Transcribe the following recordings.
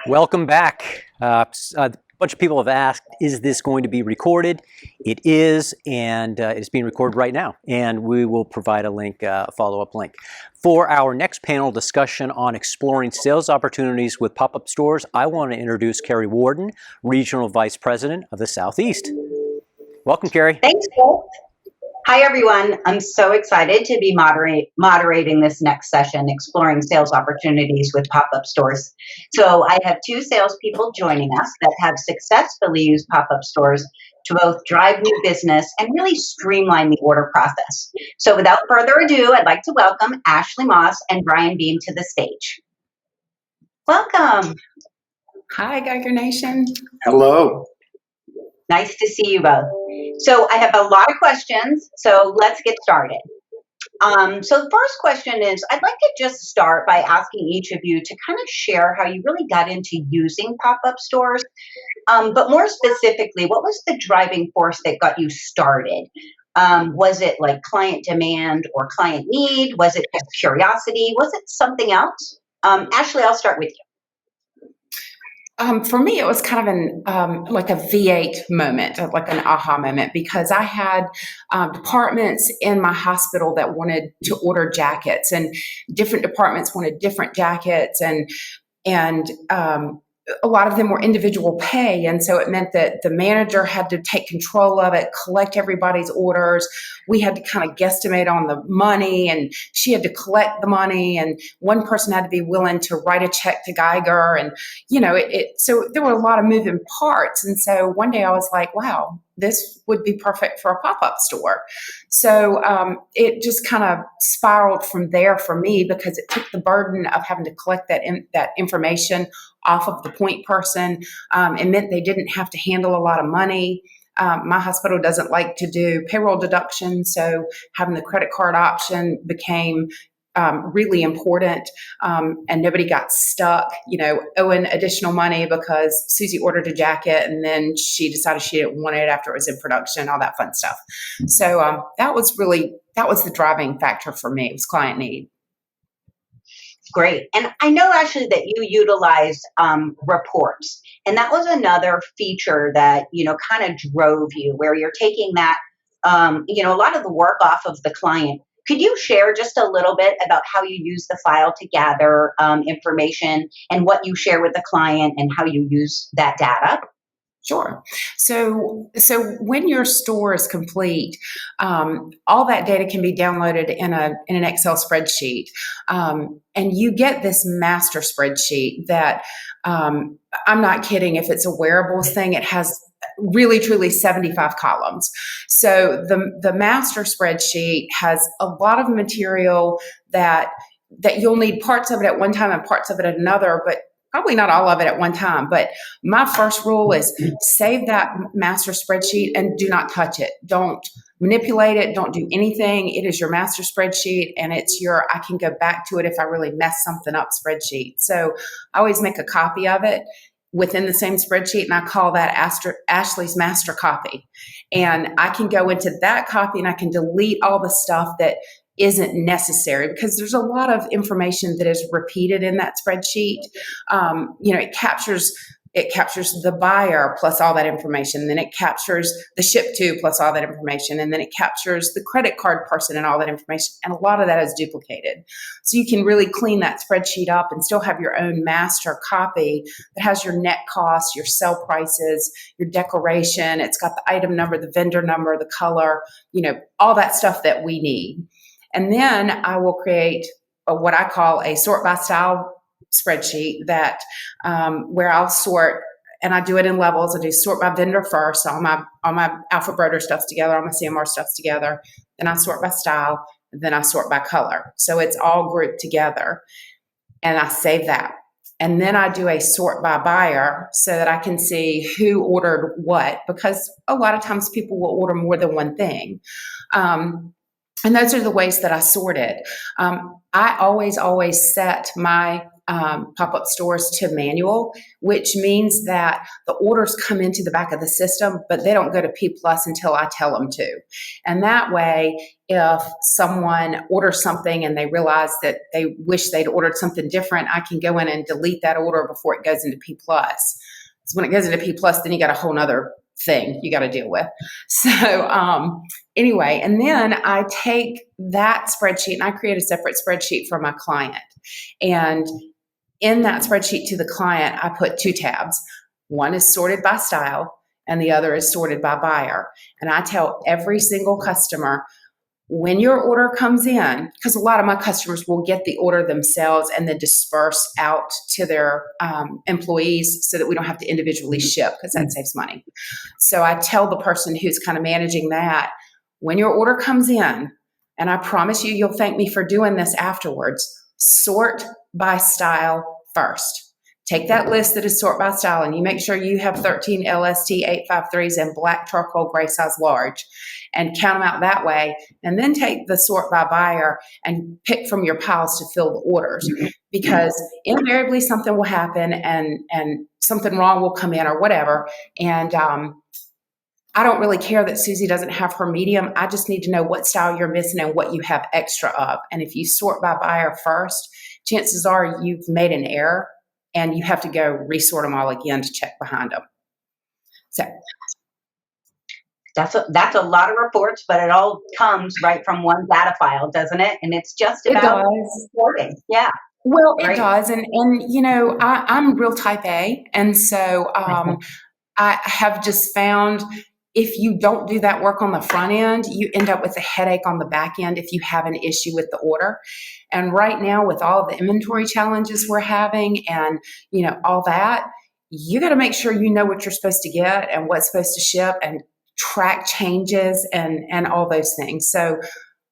Welcome back. A bunch of people have asked, is this going to be recorded? It is, and it's being recorded right now. And we will provide a link, a follow-up link. For our next panel discussion on exploring sales opportunities with pop-up stores, I want to introduce Kerry Worden, Regional Vice President of the Southeast. Welcome, Kerry. Thanks, Paul. Hi, everyone. I'm so excited to be moderating this next session, exploring sales opportunities with pop-up stores. So I have two salespeople joining us that have successfully used pop-up stores to both drive new business and really streamline the order process. So without further ado, I'd like to welcome Ashley Moss and Brian Beam to the stage. Welcome. Hi, Geiger Nation. Hello. Nice to see you both. So I have a lot of questions, so let's get started. So the first question is, I'd like to just start by asking each of you to kind of share how you really got into using pop-up stores, but more specifically, what was the driving force that got you started? Was it like client demand or client need? Was it just curiosity? Was it something else? Ashley, I'll start with you. For me, it was kind of like a V8 moment, like an aha moment, because I had departments in my hospital that wanted to order jackets, and different departments wanted different jackets, and a lot of them were individual pay, and so it meant that the manager had to take control of it, collect everybody's orders. We had to kind of guesstimate on the money, and she had to collect the money, and one person had to be willing to write a check to Geiger, and so there were a lot of moving parts. And so one day I was like, wow, this would be perfect for a pop-up store. So it just kind of spiraled from there for me, because it took the burden of having to collect that information off of the point person. It meant they didn't have to handle a lot of money. My hospital doesn't like to do payroll deductions, so having the credit card option became really important, and nobody got stuck, owing additional money because Susie ordered a jacket and then she decided she didn't want it after it was in production, all that fun stuff. So that was the driving factor for me. It was client need. Great. And I know actually that you utilize reports, and that was another feature that, kind of drove you, where you're taking that, a lot of the work off of the client. Could you share just a little bit about how you use the file to gather information, and what you share with the client and how you use that data? Sure. So when your store is complete, all that data can be downloaded in an Excel spreadsheet, and you get this master spreadsheet that I'm not kidding. If it's a wearables thing, it has really truly 75 columns. So the master spreadsheet has a lot of material that you'll need parts of it at one time and parts of it at another, but probably not all of it at one time. But my first rule is save that master spreadsheet and do not touch it. Don't manipulate it. Don't do anything. It is your master spreadsheet, and it's I can go back to it if I really mess something up spreadsheet. So I always make a copy of it within the same spreadsheet, and I call that Ashley's master copy. And I can go into that copy and I can delete all the stuff that isn't necessary, because there's a lot of information that is repeated in that spreadsheet. It captures the buyer plus all that information. Then it captures the ship to plus all that information. And then it captures the credit card person and all that information. And a lot of that is duplicated. So you can really clean that spreadsheet up and still have your own master copy that has your net cost, your sell prices, your declaration. It's got the item number, the vendor number, the color, all that stuff that we need. And then I will create what I call a sort by style spreadsheet that where I'll sort, and I do it in levels. I do sort by vendor first, all my Alpha Broder stuff's together, all my CMR stuff's together. Then I sort by style, and then I sort by color. So it's all grouped together, and I save that. And then I do a sort by buyer so that I can see who ordered what, because a lot of times people will order more than one thing. And those are the ways that I sort it. I always set my PopUP Stores to manual, which means that the orders come into the back of the system, but they don't go to P Plus until I tell them to. And that way, if someone orders something and they realize that they wish they'd ordered something different, I can go in and delete that order before it goes into P Plus. So when it goes into P Plus, then you got a whole nother thing you got to deal with. So anyway, and then I take that spreadsheet and I create a separate spreadsheet for my client. And in that spreadsheet to the client, I put 2 tabs. One is sorted by style and the other is sorted by buyer. And I tell every single customer, when your order comes in, because a lot of my customers will get the order themselves and then disperse out to their employees so that we don't have to individually ship, because that saves money. So I tell the person who's kind of managing that, when your order comes in, and I promise you, you'll thank me for doing this afterwards, sort by style first. Take that list that is sort by style and you make sure you have 13 LST 853s in black charcoal gray size large and count them out that way. And then take the sort by buyer and pick from your piles to fill the orders, because invariably something will happen and something wrong will come in or whatever. And I don't really care that Susie doesn't have her medium. I just need to know what style you're missing and what you have extra of. And if you sort by buyer first, chances are you've made an error and you have to go resort them all again to check behind them. So that's a lot of reports, but it all comes right from one data file, doesn't it? And it's just about reporting. Yeah. Well, it does. And you know, I'm real type A. And so I have just found if you don't do that work on the front end, you end up with a headache on the back end if you have an issue with the order. And right now, with all of the inventory challenges we're having and, you know, all that, you got to make sure you know what you're supposed to get and what's supposed to ship and track changes and all those things. So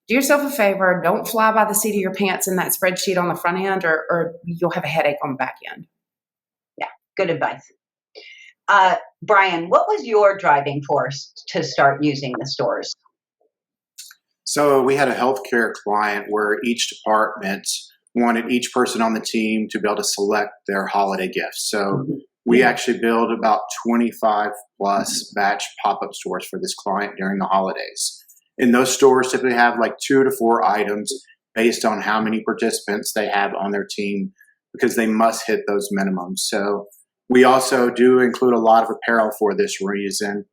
do yourself a favor. Don't fly by the seat of your pants in that spreadsheet on the front end or you'll have a headache on the back end. Yeah, good advice. Brian, what was your driving force to start using the stores? So we had a healthcare client where each department wanted each person on the team to be able to select their holiday gifts. So we actually built about 25 plus batch pop-up stores for this client during the holidays. And those stores typically have like 2 to 4 items based on how many participants they have on their team, because they must hit those minimums. So we also do include a lot of apparel for this reason.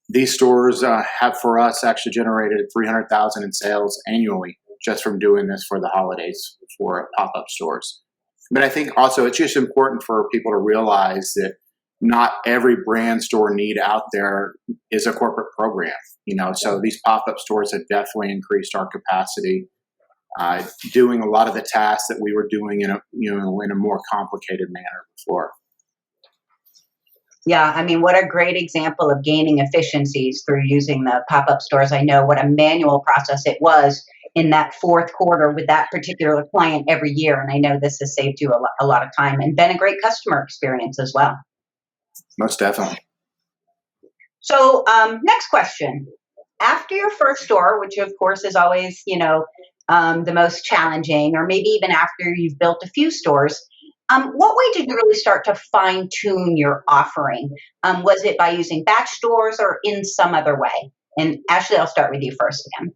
These stores have for us actually generated $300,000 in sales annually just from doing this for the holidays for pop-up stores. But I think also it's just important for people to realize that not every brand store need out there is a corporate program. You know, so these pop-up stores have definitely increased our capacity, doing a lot of the tasks that we were doing in a more complicated manner before. Yeah, I mean, what a great example of gaining efficiencies through using the pop-up stores. I know what a manual process it was in that fourth quarter with that particular client every year. And I know this has saved you a lot of time and been a great customer experience as well. Most definitely. So next question. After your first store, which of course is always, the most challenging, or maybe even after you've built a few stores, what way did you really start to fine tune your offering? Was it by using batch stores or in some other way? And Ashley, I'll start with you first again.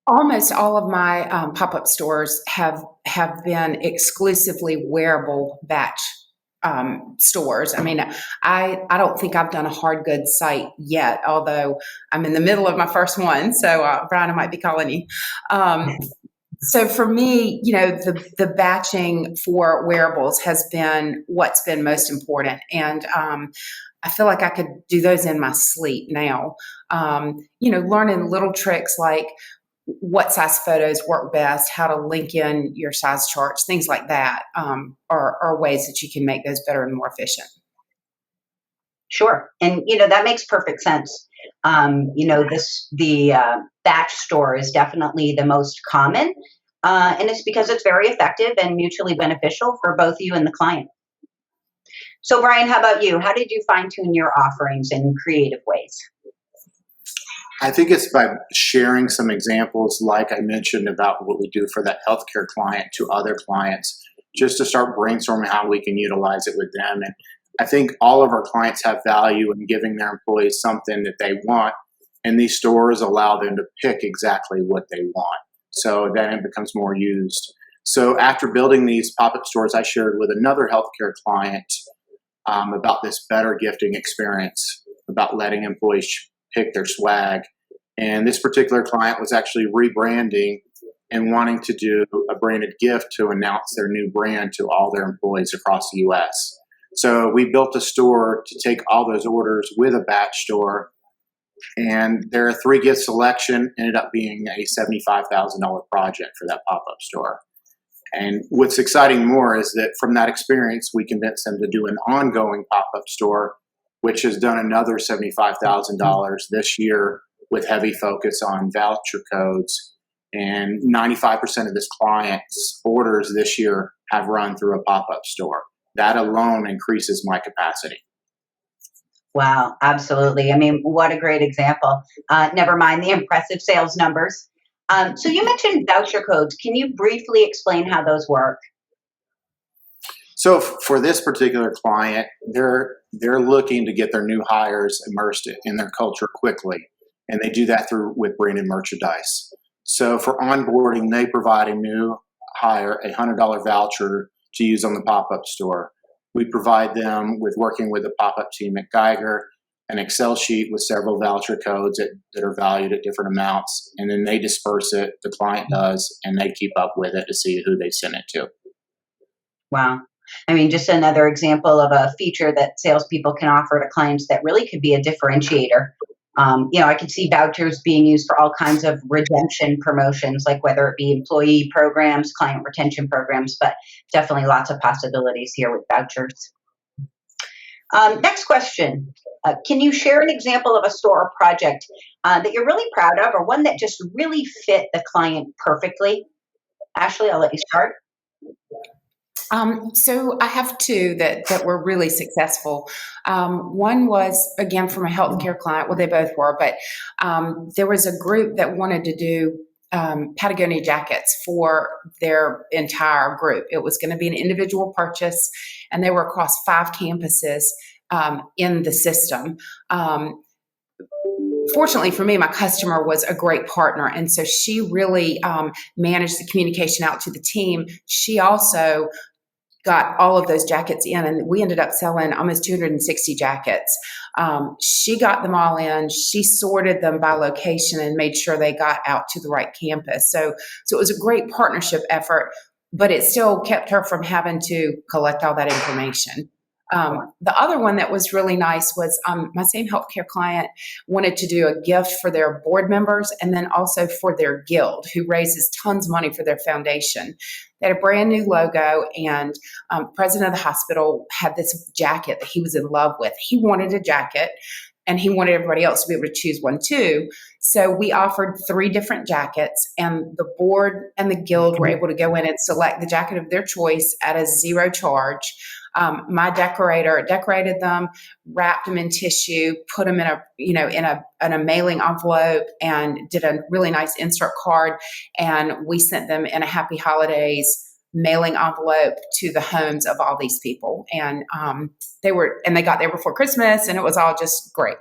Almost all of my pop-up stores have been exclusively wearable batch stores. I mean, I don't think I've done a hard goods site yet, although I'm in the middle of my first one. So Brian, I might be calling you. So for me, the batching for wearables has been what's been most important. And I feel like I could do those in my sleep now. Learning little tricks like what size photos work best, how to link in your size charts, things like that are ways that you can make those better and more efficient. Sure. And, that makes perfect sense. The batch store is definitely the most common. And it's because it's very effective and mutually beneficial for both you and the client. So Brian, how about you? How did you fine tune your offerings in creative ways? I think it's by sharing some examples, like I mentioned about what we do for that healthcare client to other clients, just to start brainstorming how we can utilize it with them. And I think all of our clients have value in giving their employees something that they want, and these stores allow them to pick exactly what they want. So then it becomes more used. So after building these pop-up stores, I shared with another healthcare client about this better gifting experience, about letting employees pick their swag. And this particular client was actually rebranding and wanting to do a branded gift to announce their new brand to all their employees across the U.S. So we built a store to take all those orders with a batch store, and their 3-gift selection ended up being a $75,000 project for that pop-up store. And what's exciting more is that from that experience, we convinced them to do an ongoing pop-up store, which has done another $75,000 this year with heavy focus on voucher codes. And 95% of this client's orders this year have run through a pop-up store. That alone increases my capacity. Wow, absolutely. I mean, what a great example. Never mind the impressive sales numbers. So you mentioned voucher codes. Can you briefly explain how those work? So for this particular client, they're looking to get their new hires immersed in their culture quickly, and they do that with branded merchandise. So for onboarding, they provide a new hire a $100 voucher to use on the pop-up store. We provide them with working with the pop-up team at Geiger, an Excel sheet with several voucher codes that are valued at different amounts, and then they disperse it, the client does, and they keep up with it to see who they send it to. Wow. I mean, just another example of a feature that salespeople can offer to clients that really could be a differentiator. I could see vouchers being used for all kinds of redemption promotions, like whether it be employee programs, client retention programs, but definitely lots of possibilities here with vouchers. Next question. Can you share an example of a store or project that you're really proud of, or one that just really fit the client perfectly? Ashley, I'll let you start. So I have two that were really successful. One was, again, from a healthcare client. Well, they both were, but there was a group that wanted to do Patagonia jackets for their entire group. It was going to be an individual purchase, and they were across 5 campuses in the system. Fortunately for me, my customer was a great partner, and so she really managed the communication out to the team. She also got all of those jackets in, and we ended up selling almost 260 jackets. She got them all in. She sorted them by location and made sure they got out to the right campus. So it was a great partnership effort, but it still kept her from having to collect all that information. The other one that was really nice was my same healthcare client wanted to do a gift for their board members and then also for their guild, who raises tons of money for their foundation. They had a brand new logo, and the president of the hospital had this jacket that he was in love with. He wanted a jacket, and he wanted everybody else to be able to choose one too. So we offered 3 different jackets, and the board and the guild were able to go in and select the jacket of their choice at a zero charge. My decorator decorated them, wrapped them in tissue, put them in a mailing envelope, and did a really nice insert card. And we sent them in a Happy Holidays mailing envelope to the homes of all these people. And they got there before Christmas, and it was all just great.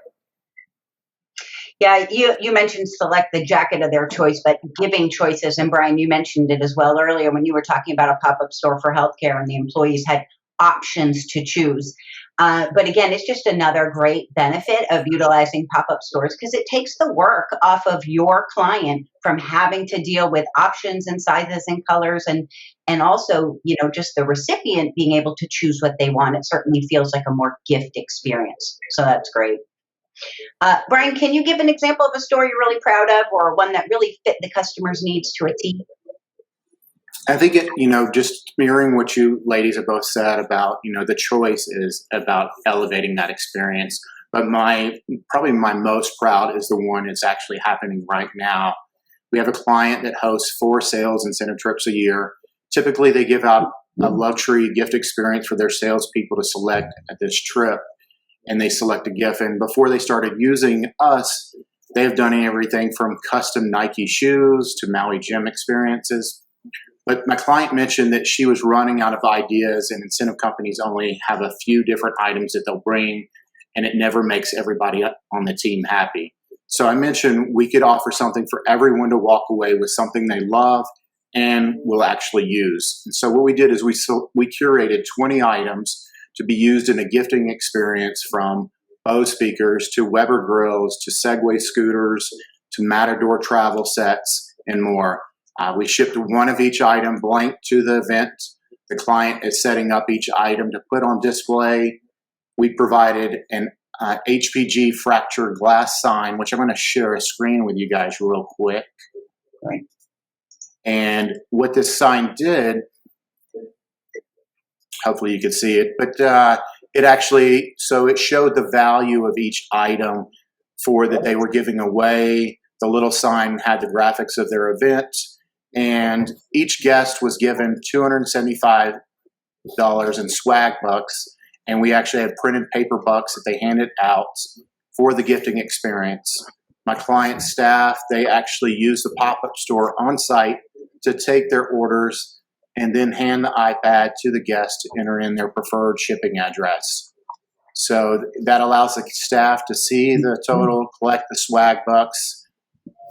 Yeah, you mentioned select the jacket of their choice, but giving choices. And Brian, you mentioned it as well earlier when you were talking about a pop-up store for healthcare and the employees had options to choose. But again, it's just another great benefit of utilizing pop-up stores because it takes the work off of your client from having to deal with options and sizes and colors and also, just the recipient being able to choose what they want. It certainly feels like a more gift experience. So that's great. Brian, can you give an example of a store you're really proud of or one that really fit the customer's needs to a T? I think just mirroring what you ladies have both said about, the choice is about elevating that experience. But probably my most proud is the one that's actually happening right now. We have a client that hosts 4 sales incentive trips a year. Typically, they give out a luxury gift experience for their salespeople to select at this trip, and they select a gift. And before they started using us, they have done everything from custom Nike shoes to Maui gym experiences. But my client mentioned that she was running out of ideas, and incentive companies only have a few different items that they'll bring, and it never makes everybody on the team happy. So I mentioned we could offer something for everyone to walk away with something they love and will actually use. And so what we did is we curated 20 items to be used in a gifting experience, from Bose speakers to Weber grills to Segway scooters to Matador travel sets and more. We shipped one of each item blank to the event. The client is setting up each item to put on display. We provided an HPG fractured glass sign, which I'm going to share a screen with you guys real quick. Right. And what this sign did, hopefully you can see it, but it actually, so it showed the value of each item for that they were giving away. The little sign had the graphics of their event, and each guest was given $275 in swag bucks, and we actually had printed paper bucks that they handed out for the gifting experience. My client staff, they actually used the pop-up store on site to take their orders and then hand the iPad to the guest to enter in their preferred shipping address. So that allows the staff to see the total, collect the swag bucks,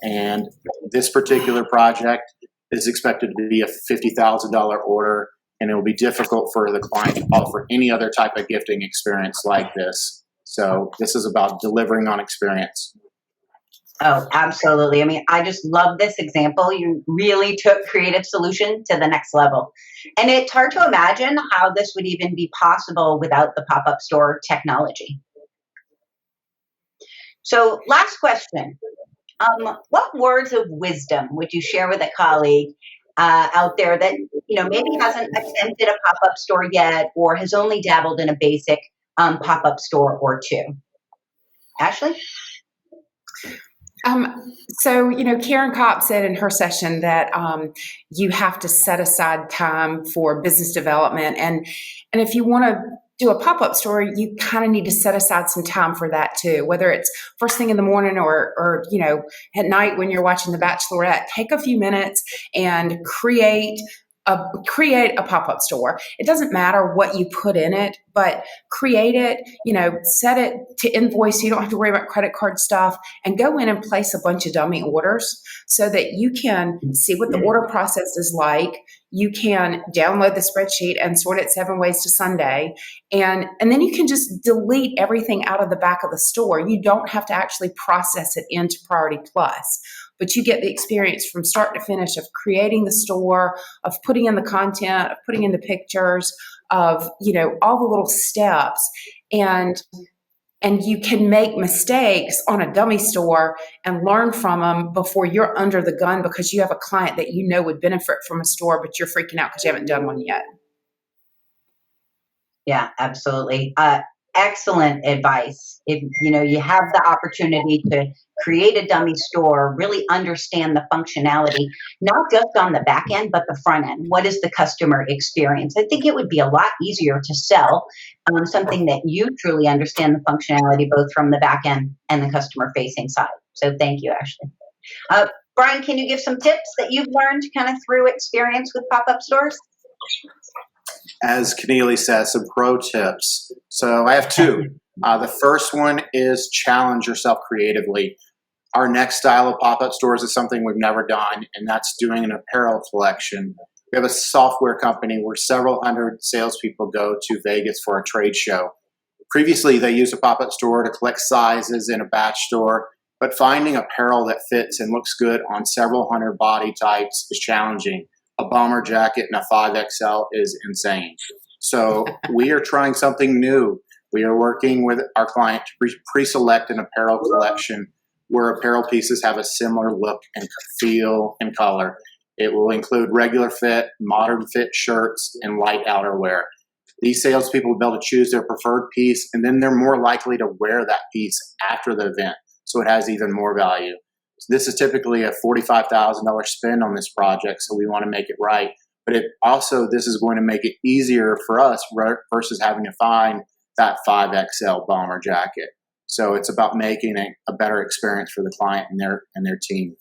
and this particular project is expected to be a $50,000 order, and it will be difficult for the client to offer any other type of gifting experience like this. So this is about delivering on experience. Oh, absolutely. I mean, I just love this example. You really took creative solution to the next level. And it's hard to imagine how this would even be possible without the pop-up store technology. So last question. What words of wisdom would you share with a colleague out there that, maybe hasn't attempted a pop-up store yet, or has only dabbled in a basic pop-up store or two? Ashley? Karen Kopp said in her session that you have to set aside time for business development. And if you want to do a pop-up store, you kind of need to set aside some time for that too, whether it's first thing in the morning or at night when you're watching The Bachelorette. Take a few minutes and create a pop-up store. It doesn't matter what you put in it, but create it, set it to invoice. You don't have to worry about credit card stuff, and go in and place a bunch of dummy orders so that you can see what the order process is like. You can download the spreadsheet and sort it 7 ways to Sunday. And then you can just delete everything out of the back of the store. You don't have to actually process it into Priority Plus. But you get the experience from start to finish of creating the store, of putting in the content, of putting in the pictures, of, all the little steps. And you can make mistakes on a dummy store and learn from them before you're under the gun because you have a client that would benefit from a store, but you're freaking out because you haven't done one yet. Yeah, absolutely. Excellent advice. If you have the opportunity to create a dummy store, really understand the functionality, not just on the back end, but the front end. What is the customer experience? I think it would be a lot easier to sell something that you truly understand the functionality, both from the back end and the customer facing side. So thank you, Ashley. Brian, can you give some tips that you've learned kind of through experience with pop-up stores? As Keneally says, some pro tips. So I have two. The first one is challenge yourself creatively. Our next style of pop-up stores is something we've never done, and that's doing an apparel collection. We have a software company where several hundred salespeople go to Vegas for a trade show. Previously, they used a pop-up store to collect sizes in a batch store, but finding apparel that fits and looks good on several hundred body types is challenging. A bomber jacket and a 5XL is insane. So we are trying something new. We are working with our client to pre-select an apparel collection where apparel pieces have a similar look and feel and color. It will include regular fit, modern fit shirts, and light outerwear. These salespeople will be able to choose their preferred piece, and then they're more likely to wear that piece after the event, so it has even more value. This is typically a $45,000 spend on this project, so we want to make it right. But this is going to make it easier for us versus having to find that 5XL bomber jacket. So it's about making a better experience for the client and their team.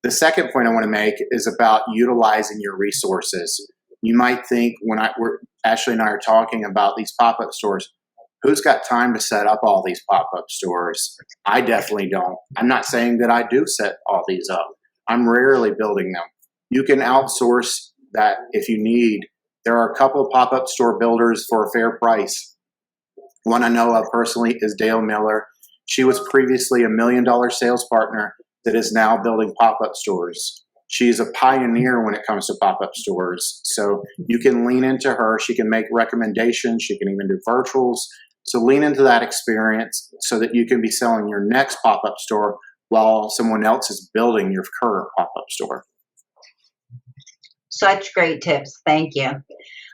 The second point I want to make is about utilizing your resources. You might think Ashley and I are talking about these pop-up stores, who's got time to set up all these pop-up stores? I definitely don't. I'm not saying that I do set all these up. I'm rarely building them. You can outsource that if you need. There are a couple of pop-up store builders for a fair price. One I know of personally is Dale Miller. She was previously a $1 million sales partner that is now building pop-up stores. She's a pioneer when it comes to pop-up stores. So you can lean into her. She can make recommendations. She can even do virtuals. So lean into that experience so that you can be selling your next pop-up store while someone else is building your current pop-up store. Such great tips. Thank you.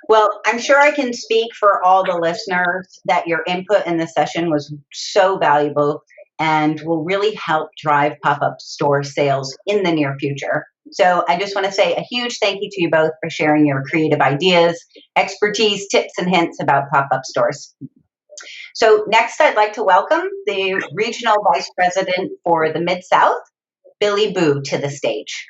Well, I'm sure I can speak for all the listeners that your input in this session was so valuable and will really help drive pop-up store sales in the near future. So I just want to say a huge thank you to you both for sharing your creative ideas, expertise, tips, and hints about pop-up stores. So next, I'd like to welcome the Regional Vice President for the Mid-South, Billy Boo, to the stage.